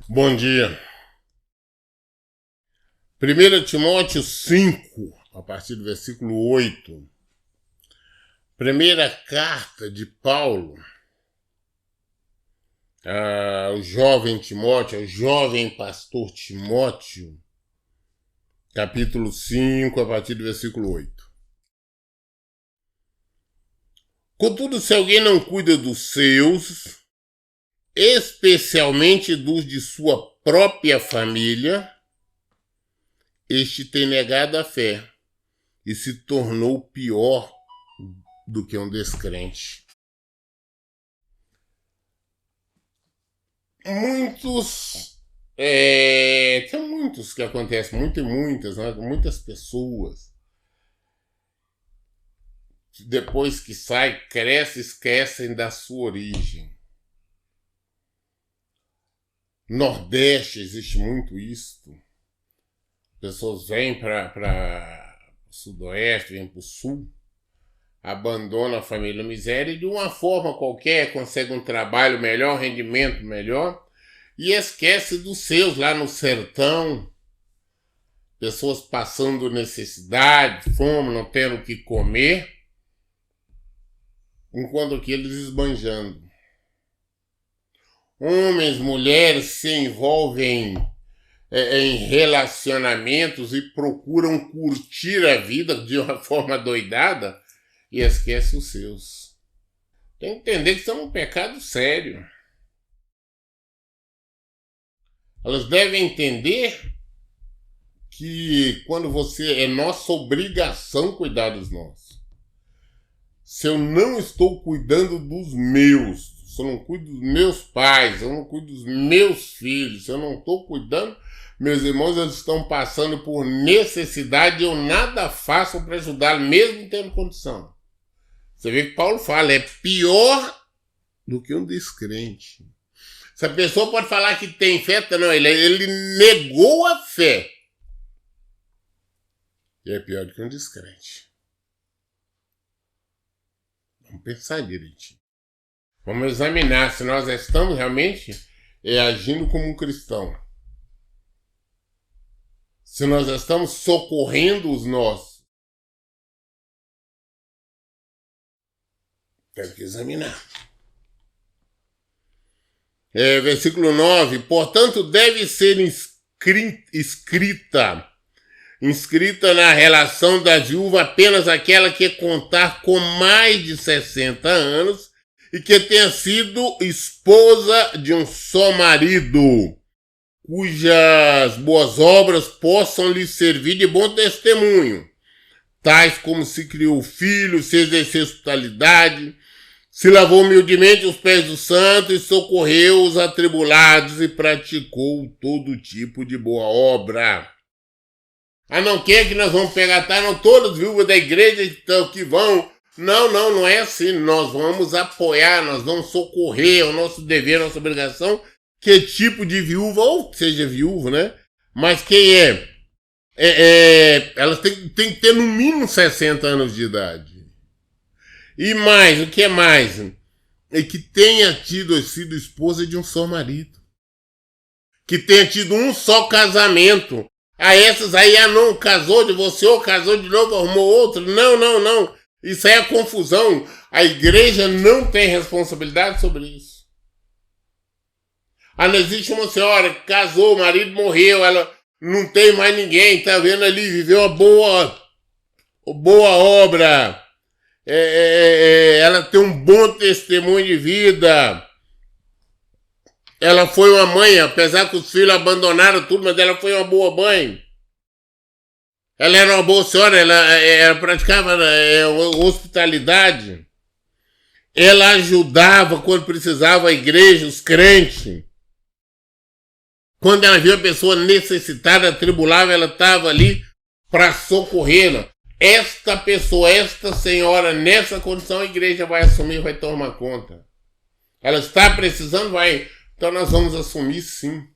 Bom dia. 1 Timóteo 5, a partir do versículo 8. Primeira carta de Paulo ao jovem Timóteo, ao jovem pastor Timóteo, capítulo 5, a partir do versículo 8. Contudo, se alguém não cuida dos seus, especialmente dos de sua própria família, este tem negado a fé e se tornou pior do que um descrente. Tem muitos que acontecem, muitas pessoas, depois que sai, crescem, esquecem da sua origem. Nordeste existe muito isto. Pessoas vêm para o sudoeste, vêm para o sul, abandonam a família miséria e de uma forma qualquer conseguem um trabalho melhor, rendimento melhor e esquece dos seus lá no sertão. Pessoas passando necessidade, fome, não tendo o que comer, enquanto aqueles esbanjando. Homens, mulheres se envolvem em relacionamentos e procuram curtir a vida de uma forma doidada e esquecem os seus. Tem que entender que estão num pecado sério. Elas devem entender que é nossa obrigação cuidar dos nossos. Se eu não estou cuidando dos meus, se eu não cuido dos meus pais, se eu não cuido dos meus filhos, se eu não estou cuidando, meus irmãos, eles estão passando por necessidade e eu nada faço para ajudar, mesmo tendo condição. Você vê que Paulo fala, é pior do que um descrente. Essa pessoa pode falar que tem fé, não, ele negou a fé. E é pior do que um descrente. Vamos pensar direitinho. Vamos examinar se nós estamos realmente agindo como um cristão. Se nós estamos socorrendo os nossos. Tem que examinar. Versículo 9. Portanto, deve ser inscrita na relação da viúva apenas aquela que contar com mais de 60 anos e que tenha sido esposa de um só marido, cujas boas obras possam lhe servir de bom testemunho, tais como se criou filho, se exerceu hospitalidade, se lavou humildemente os pés do santo e socorreu os atribulados e praticou todo tipo de boa obra. Não quer que nós vamos pegar, não todas viúvas da igreja que vão. Não é assim. Nós vamos apoiar, nós vamos socorrer, é o nosso dever, a nossa obrigação. Que tipo de viúva, ou seja viúva, né? Mas quem elas têm que ter no mínimo 60 anos de idade. E mais, o que é mais? É que tenha sido esposa de um só marido. Que tenha tido um só casamento. Essas aí, não, casou, divorciou, casou de novo, arrumou outro. Não. Isso aí é confusão. A igreja não tem responsabilidade sobre isso. Não existe uma senhora que casou, o marido morreu, ela não tem mais ninguém, tá vendo ali, viveu uma boa obra. Ela tem um bom testemunho de vida. Ela foi uma mãe, apesar que os filhos abandonaram tudo, mas ela foi uma boa mãe. Ela era uma boa senhora, ela praticava hospitalidade. Ela ajudava quando precisava a igreja, os crentes. Quando ela viu a pessoa necessitada, atribulada, ela estava ali para socorrê-la. Esta pessoa, esta senhora, nessa condição, a igreja vai assumir, vai tomar conta. Ela está precisando, vai. Então nós vamos assumir sim.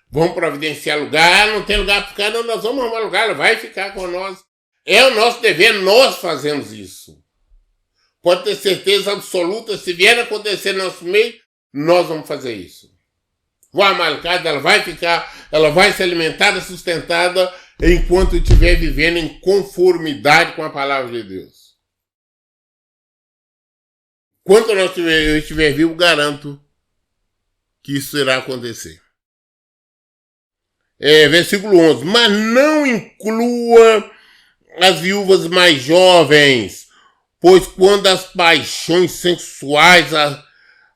Vamos providenciar lugar. Não tem lugar para ficar, não, nós vamos arrumar lugar, ela vai ficar com nós. É o nosso dever, nós fazemos isso. Pode ter certeza absoluta, se vier acontecer no nosso meio, nós vamos fazer isso. vai marcada, ela vai ser alimentada, sustentada, enquanto estiver vivendo em conformidade com a palavra de Deus. Quando eu estiver vivo, garanto que isso irá acontecer. Versículo 11. Mas não inclua as viúvas mais jovens, pois quando as paixões sensuais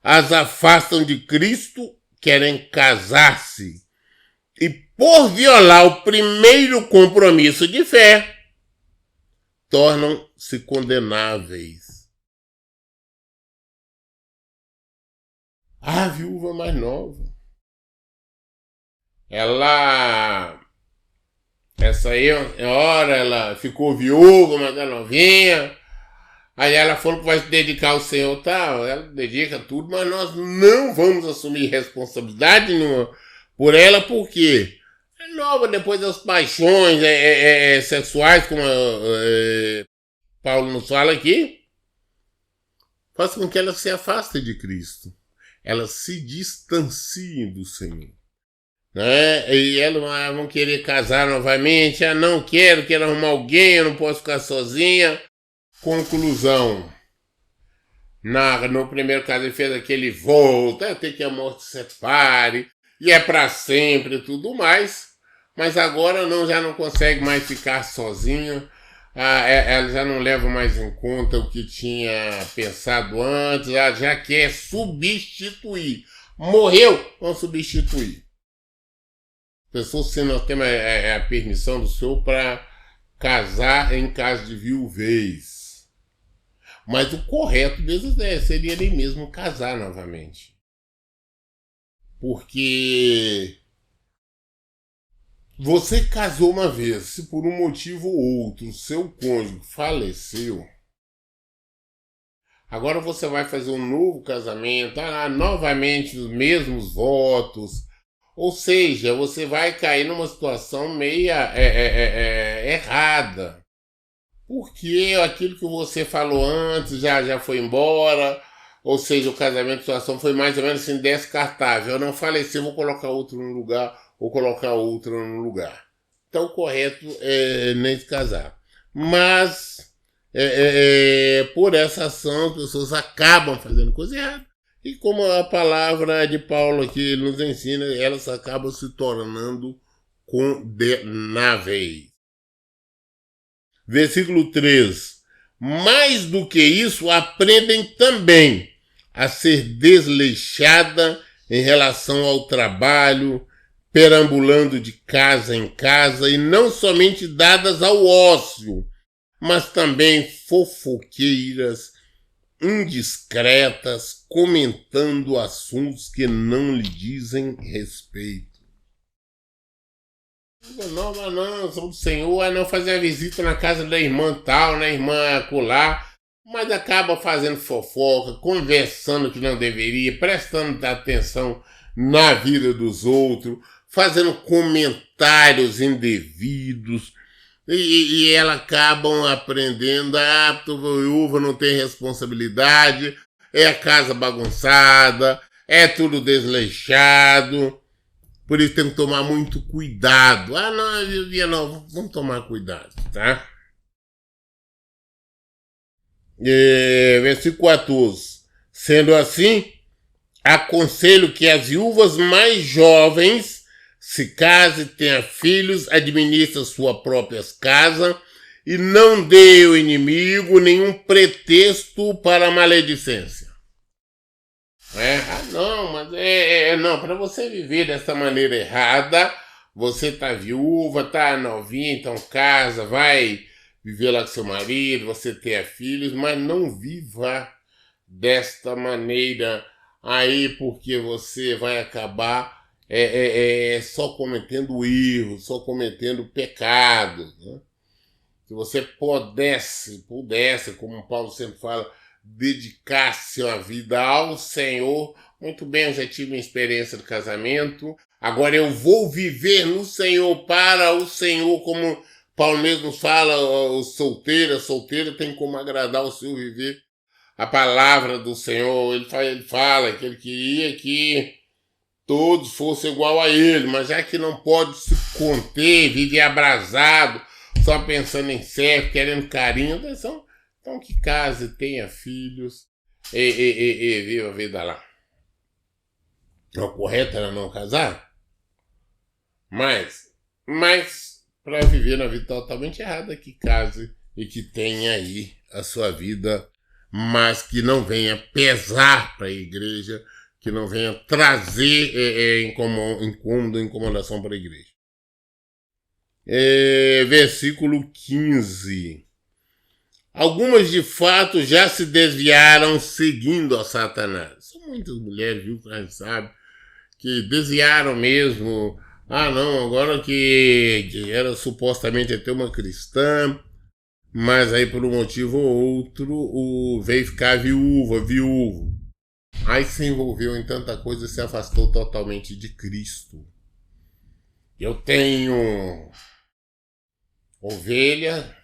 as afastam de Cristo, querem casar-se. E por violar o primeiro compromisso de fé, tornam-se condenáveis. A viúva mais nova. Essa aí, ela ficou viúva, mas é novinha. Aí ela falou que vai se dedicar ao Senhor, tal. Ela dedica tudo, mas nós não vamos assumir responsabilidade nenhuma por ela, porque é nova depois das paixões sexuais, como Paulo nos fala aqui, faz com que ela se afaste de Cristo. Ela se distancie do Senhor. Né? E elas vão querer casar novamente. Não quero arrumar alguém, eu não posso ficar sozinha. Conclusão. No primeiro caso ele fez aquele volta, até que a morte separe, e é para sempre e tudo mais. Mas agora já não consegue mais ficar sozinho. Ela já não leva mais em conta o que tinha pensado antes, ela já quer substituir. Morreu, vamos substituir. Pensou se nós temos a permissão do Senhor para casar em caso de viuvez. Mas o correto mesmo seria ele mesmo casar novamente. Porque você casou uma vez, se por um motivo ou outro seu cônjuge faleceu, agora você vai fazer um novo casamento, novamente os mesmos votos, ou seja, você vai cair numa situação meio errada. Porque aquilo que você falou antes já foi embora, ou seja, o casamento, a situação foi mais ou menos assim, descartável. Eu não faleci, vou colocar outro no lugar, ou colocar outro no lugar. Então, o correto é nem se casar. Mas, por essa ação, as pessoas acabam fazendo coisa errada. E como a palavra de Paulo aqui nos ensina, elas acabam se tornando condenáveis. Versículo 3. Mais do que isso, aprendem também a ser desleixada em relação ao trabalho, perambulando de casa em casa, e não somente dadas ao ócio, mas também fofoqueiras, indiscretas, comentando assuntos que não lhe dizem respeito. Não, sou do Senhor, não fazer a visita na casa da irmã tal, na irmã acolá, mas acaba fazendo fofoca, conversando que não deveria, prestando atenção na vida dos outros, fazendo comentários indevidos, e elas acabam aprendendo, viúva não tem responsabilidade, é a casa bagunçada, é tudo desleixado. Por isso tem que tomar muito cuidado. Não, vamos tomar cuidado, tá? Versículo 14. Sendo assim, aconselho que as viúvas mais jovens se casem, tenham filhos, administrem suas próprias casas e não dê ao inimigo nenhum pretexto para a maledicência. Não, para você viver dessa maneira errada, você tá viúva, tá novinha, então casa, vai viver lá com seu marido, você tenha filhos, mas não viva desta maneira aí, porque você vai acabar só cometendo erros, só cometendo pecados, né? Se você pudesse, como Paulo sempre fala, dedicar-se a vida ao Senhor. Muito bem, eu já tive minha experiência de casamento. Agora eu vou viver no Senhor, para o Senhor, como Paulo mesmo fala, o solteira tem como agradar o Senhor viver a palavra do Senhor. Ele fala que ele queria que todos fossem igual a ele, mas já que não pode se conter, vive abrasado, só pensando em sexo, querendo carinho, então que case, tenha filhos e viva a vida lá. O correto era não casar? Mas para viver na vida totalmente errada, que case e que tenha aí a sua vida, mas que não venha pesar para a igreja, que não venha trazer incômodo, incomodação para a igreja. Versículo 15. Algumas de fato já se desviaram seguindo a Satanás. São muitas mulheres, viu, que a gente sabe, que desviaram mesmo. Ah, não, agora que era supostamente até uma cristã, mas aí por um motivo ou outro veio ficar viúvo. Aí se envolveu em tanta coisa e se afastou totalmente de Cristo. Eu tenho ovelha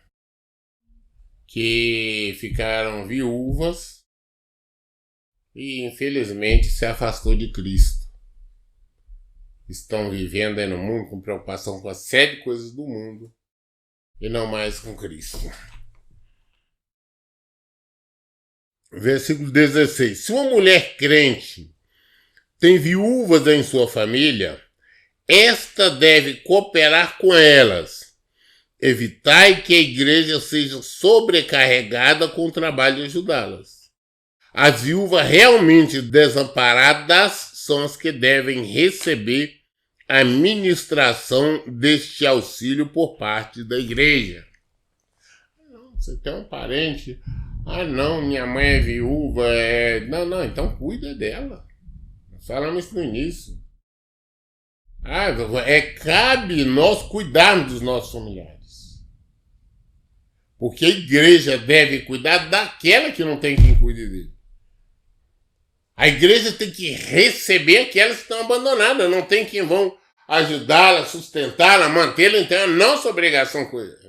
que ficaram viúvas e infelizmente se afastou de Cristo. Estão vivendo aí no mundo com preocupação com a série de coisas do mundo e não mais com Cristo. Versículo 16. Se uma mulher crente tem viúvas em sua família, esta deve cooperar com elas. Evitai que a igreja seja sobrecarregada com o trabalho de ajudá-las. As viúvas realmente desamparadas são as que devem receber a ministração deste auxílio por parte da igreja. Você tem um parente... Ah, não, minha mãe é viúva. Não, então cuida dela. Falamos isso no início. Cabe nós cuidarmos dos nossos familiares. Porque a igreja deve cuidar daquela que não tem quem cuide dele. A igreja tem que receber aquelas que estão abandonadas. Não tem quem vão ajudá-la, sustentá-la, mantê-la. Então é nossa obrigação cuidar.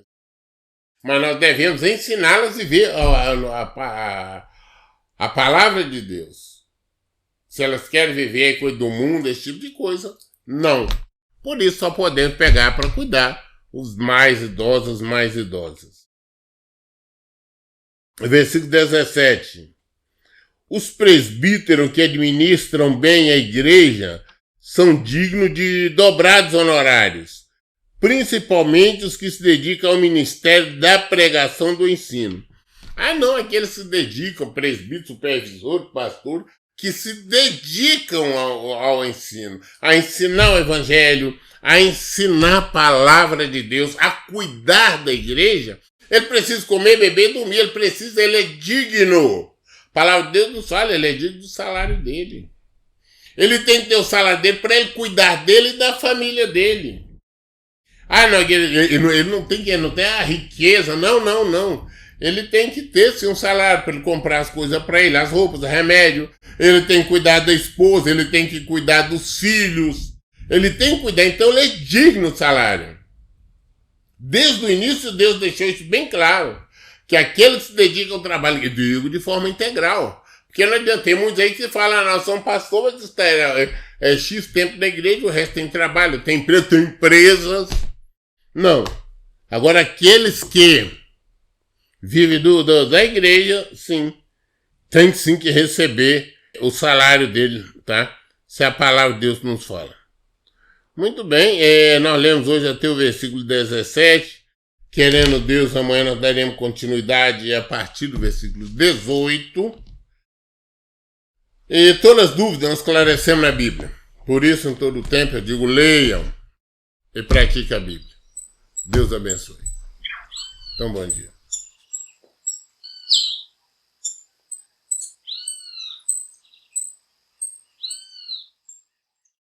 Mas nós devemos ensiná-las e ver a palavra de Deus. Se elas querem viver coisa do mundo, esse tipo de coisa, não. Por isso só podemos pegar para cuidar os mais idosos, mais idosas. Versículo 17. Os presbíteros que administram bem a igreja são dignos de dobrados honorários, principalmente os que se dedicam ao ministério da pregação do ensino. Ah, não, aqueles que se dedicam, presbítero, supervisor, pastor, que se dedicam ao ensino, a ensinar o evangelho, a ensinar a palavra de Deus, a cuidar da igreja. Ele precisa comer, beber, dormir, ele é digno. A palavra de Deus nos fala, ele é digno do salário dele. Ele tem que ter o salário dele para ele cuidar dele e da família dele. Ah, não, ele não tem a riqueza, não. Ele tem que ter sim um salário para ele comprar as coisas para ele, as roupas, o remédio. Ele tem que cuidar da esposa, ele tem que cuidar dos filhos. Ele tem que cuidar, então ele é digno do salário. Desde o início Deus deixou isso bem claro, que aquele que se dedica ao trabalho, eu digo de forma integral. Porque não adianta, tem muitos aí que falam, nós somos pastores, X tempo da igreja, o resto tem trabalho, tem empresa, tem empresas. Não. Agora, aqueles que vivem da igreja, sim, tem sim que receber o salário dele, tá? Se a palavra de Deus nos fala. Muito bem, nós lemos hoje até o versículo 17. Querendo Deus, amanhã nós daremos continuidade a partir do versículo 18. E todas as dúvidas nós esclarecemos na Bíblia. Por isso, em todo o tempo, eu digo, leiam e pratiquem a Bíblia. Deus abençoe. Então, bom dia.